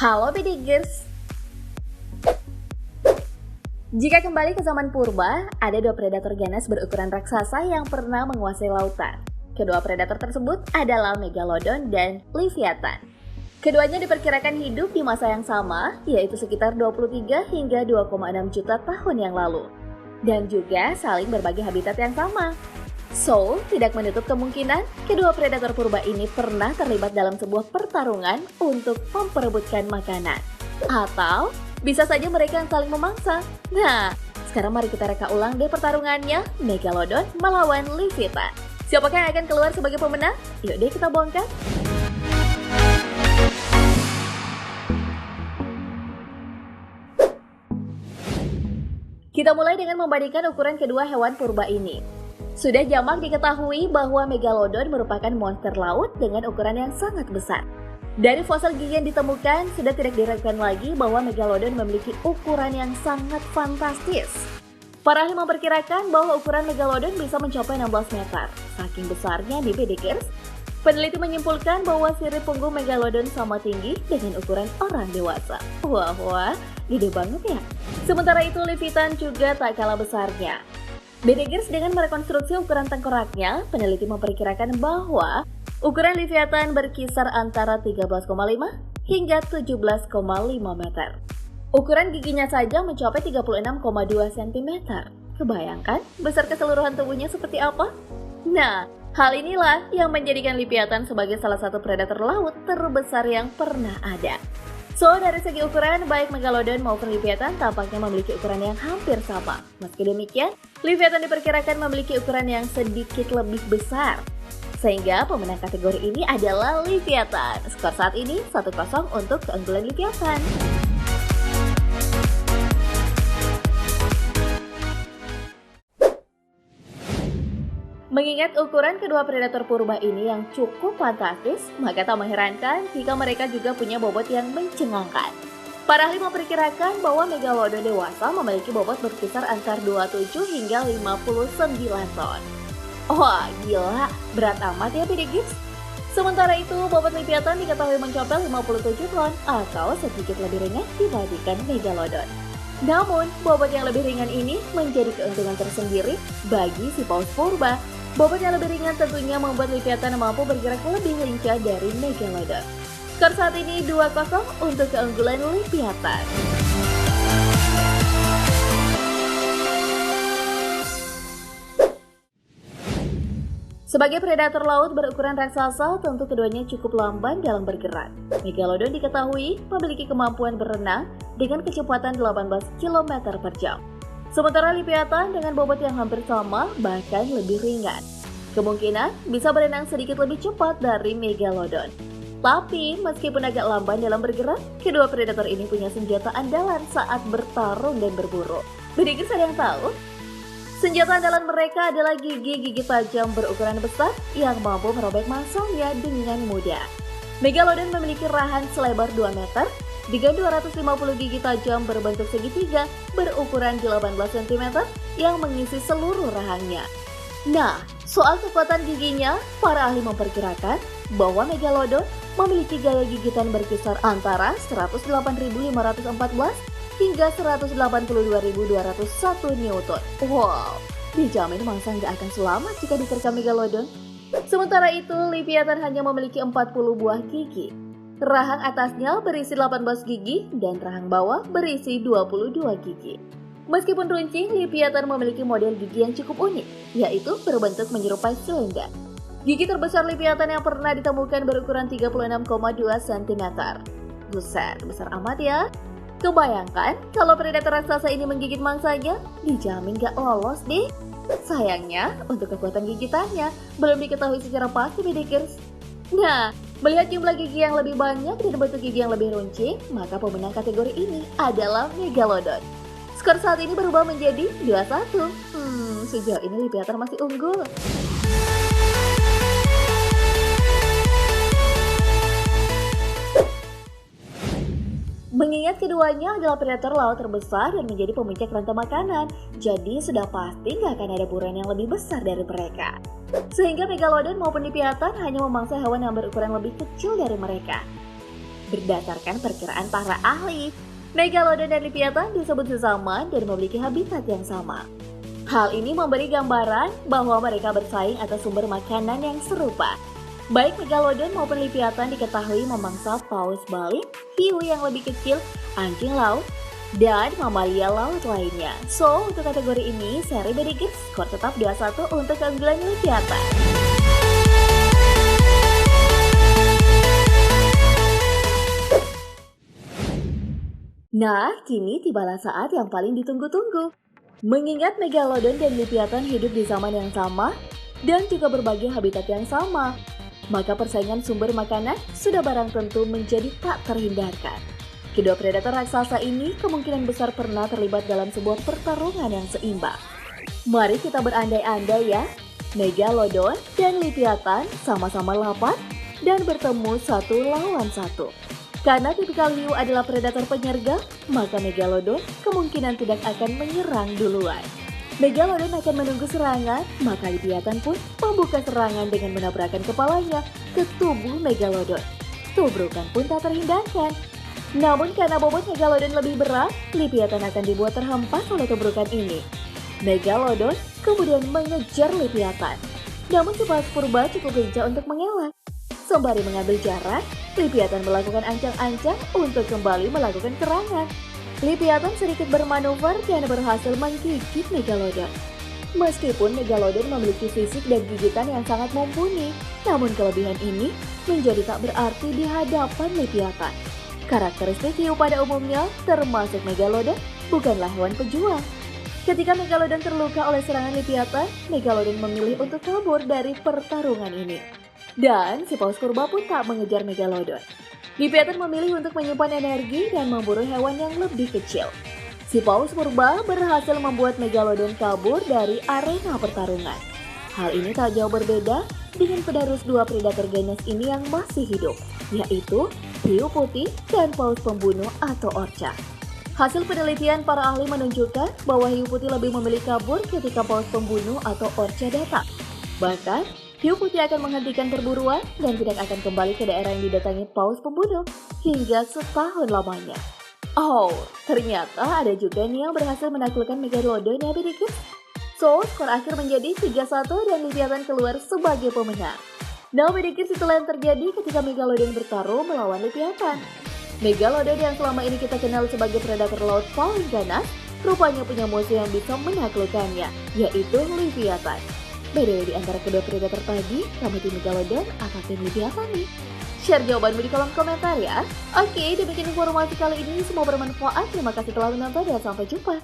Halo Bidigers. Jika kembali ke zaman purba, ada dua predator ganas berukuran raksasa yang pernah menguasai lautan. Kedua predator tersebut adalah Megalodon dan Leviathan. Keduanya diperkirakan hidup di masa yang sama, yaitu sekitar 23 hingga 2,6 juta tahun yang lalu. Dan juga saling berbagi habitat yang sama. So, tidak menutup kemungkinan kedua predator purba ini pernah terlibat dalam sebuah pertarungan untuk memperebutkan makanan. Atau bisa saja mereka yang saling memangsa. Nah, sekarang mari kita reka ulang deh pertarungannya Megalodon melawan Leviathan. Siapakah yang akan keluar sebagai pemenang? Yuk deh kita bongkar. Kita mulai dengan membandingkan ukuran kedua hewan purba ini. Sudah jamak diketahui bahwa Megalodon merupakan monster laut dengan ukuran yang sangat besar. Dari fosil gigi yang ditemukan, sudah tidak diragukan lagi bahwa Megalodon memiliki ukuran yang sangat fantastis. Para ahli memperkirakan bahwa ukuran Megalodon bisa mencapai 16 meter. Saking besarnya di Bidigers, peneliti menyimpulkan bahwa sirip punggung Megalodon sama tinggi dengan ukuran orang dewasa. Wah, gede banget ya. Sementara itu, Leviathan juga tak kalah besarnya. Bidigers dengan merekonstruksi ukuran tengkoraknya, peneliti memperkirakan bahwa ukuran Leviathan berkisar antara 13,5 hingga 17,5 meter. Ukuran giginya saja mencapai 36,2 cm. Kebayangkan besar keseluruhan tubuhnya seperti apa? Nah, hal inilah yang menjadikan Leviathan sebagai salah satu predator laut terbesar yang pernah ada. So, dari segi ukuran, baik Megalodon maupun Leviathan tampaknya memiliki ukuran yang hampir sama. Meski demikian, Leviathan diperkirakan memiliki ukuran yang sedikit lebih besar. Sehingga pemenang kategori ini adalah Leviathan. Skor saat ini 1-0 untuk keunggulan Leviathan. Mengingat ukuran kedua predator purba ini yang cukup fantastis, maka tak mengherankan jika mereka juga punya bobot yang mencengangkan. Para ahli memperkirakan bahwa Megalodon dewasa memiliki bobot berkisar antara 27 hingga 59 ton. Wah, gila, berat amat ya Bidigers. Sementara itu, bobot Leviathan diketahui mencapai 57 ton atau sedikit lebih ringan dibandingkan Megalodon. Namun, bobot yang lebih ringan ini menjadi keuntungan tersendiri bagi si paus purba. Bobot yang lebih ringan tentunya membuat Leviathan mampu bergerak lebih lincah dari Megalodon. Skor saat ini 2-0 untuk keunggulan Leviathan. Sebagai predator laut berukuran raksasa, tentu keduanya cukup lamban dalam bergerak. Megalodon diketahui memiliki kemampuan berenang dengan kecepatan 18 km per jam. Sementara Leviathan dengan bobot yang hampir sama, bahkan lebih ringan. Kemungkinan bisa berenang sedikit lebih cepat dari Megalodon. Tapi, meskipun agak lamban dalam bergerak, kedua predator ini punya senjata andalan saat bertarung dan berburu. Bidigers ada yang tahu? Senjata andalan mereka adalah gigi-gigi tajam berukuran besar yang mampu merobek mangsanya dengan mudah. Megalodon memiliki rahan selebar 2 meter, dengan 250 gigi tajam berbentuk segitiga berukuran 18 cm yang mengisi seluruh rahangnya. Nah, soal kekuatan giginya, para ahli memperkirakan bahwa Megalodon memiliki gaya gigitan berkisar antara 108.514 hingga 182.201 Newton. Wow, dijamin mangsa nggak akan selamat jika diterkam Megalodon. Sementara itu, Leviathan hanya memiliki 40 buah gigi. Rahang atasnya berisi 18 gigi dan rahang bawah berisi 22 gigi. Meskipun runcing, Leviathan memiliki model gigi yang cukup unik, yaitu berbentuk menyerupai silinder. Gigi terbesar Leviathan yang pernah ditemukan berukuran 36,2 cm. Buset, besar amat ya. Kebayangkan kalau predator raksasa ini menggigit mangsanya, dijamin gak lolos deh. Sayangnya, untuk kekuatan gigitannya belum diketahui secara pasti Bidigers. Nah, melihat jumlah gigi yang lebih banyak dan bentuk gigi yang lebih runcing, maka pemenang kategori ini adalah Megalodon. Skor saat ini berubah menjadi 2-1. Sejauh ini Leviathan masih unggul. Mengingat keduanya adalah predator laut terbesar dan menjadi pemuncak rantai makanan, jadi sudah pasti nggak akan ada buruan yang lebih besar dari mereka. Sehingga Megalodon maupun Leviathan hanya memangsa hewan yang berukuran lebih kecil dari mereka. Berdasarkan perkiraan para ahli, Megalodon dan Leviathan disebut sesama dan memiliki habitat yang sama. Hal ini memberi gambaran bahwa mereka bersaing atas sumber makanan yang serupa. Baik Megalodon maupun Leviathan diketahui memangsa paus Bali, hiu yang lebih kecil, anjing laut, dan mamalia laut lainnya. So, untuk kategori ini, seri BD Kids skor tetap 2-1 untuk keunggulan Leviathan. Nah, kini tibalah saat yang paling ditunggu-tunggu. Mengingat Megalodon dan Leviathan hidup di zaman yang sama dan juga berbagi habitat yang sama, maka persaingan sumber makanan sudah barang tentu menjadi tak terhindarkan. Kedua predator raksasa ini kemungkinan besar pernah terlibat dalam sebuah pertarungan yang seimbang. Mari kita berandai-andai ya, Megalodon dan Leviathan sama-sama lapar dan bertemu satu lawan satu. Karena tipikal hiu adalah predator penyergap, maka Megalodon kemungkinan tidak akan menyerang duluan. Megalodon akan menunggu serangan, maka Leviathan pun membuka serangan dengan menabrakkan kepalanya ke tubuh Megalodon. Tubrukan pun tak terhindarkan. Namun karena bobot Megalodon lebih berat, Leviathan akan dibuat terhempas oleh tubrukan ini. Megalodon kemudian mengejar Leviathan. Namun si paus purba cukup lincah untuk mengelak. Sembari mengambil jarak, Leviathan melakukan ancang-ancang untuk kembali melakukan serangan. Leviathan sedikit bermanuver dan berhasil menggigit Megalodon. Meskipun Megalodon memiliki fisik dan gigitan yang sangat mumpuni, namun kelebihan ini menjadi tak berarti di hadapan Leviathan. Karakteristik hiu pada umumnya, termasuk Megalodon, bukanlah hewan pejuang. Ketika Megalodon terluka oleh serangan Leviathan, Megalodon memilih untuk kabur dari pertarungan ini. Dan si paus purba pun tak mengejar Megalodon. Leviathan memilih untuk menyimpan energi dan memburu hewan yang lebih kecil. Si paus purba berhasil membuat Megalodon kabur dari arena pertarungan. Hal ini tak jauh berbeda dengan penerus dua predator ganas ini yang masih hidup, yaitu hiu putih dan paus pembunuh atau orca. Hasil penelitian para ahli menunjukkan bahwa hiu putih lebih memilih kabur ketika paus pembunuh atau orca datang. Bahkan, hiu putih akan menghentikan perburuan dan tidak akan kembali ke daerah yang didatangi paus pembunuh hingga setahun lamanya. Oh, ternyata ada juga nih yang berhasil menaklukkan Megalodon ya BD Kids. So, skor akhir menjadi 3-1 dan Leviathan keluar sebagai pemenang. Nah BD Kids, itulah yang terjadi ketika Megalodon bertarung melawan Leviathan. Megalodon yang selama ini kita kenal sebagai predator laut paling ganas, rupanya punya musuh yang bisa menaklukkannya, yaitu Leviathan. Beda di antara kedua predator tadi, kamu tim Megalodon atau tim Leviathan nih? Share jawabanmu di kolom komentar ya. Oke, demikian informasi kali ini, semoga bermanfaat. Terima kasih telah menonton dan sampai jumpa.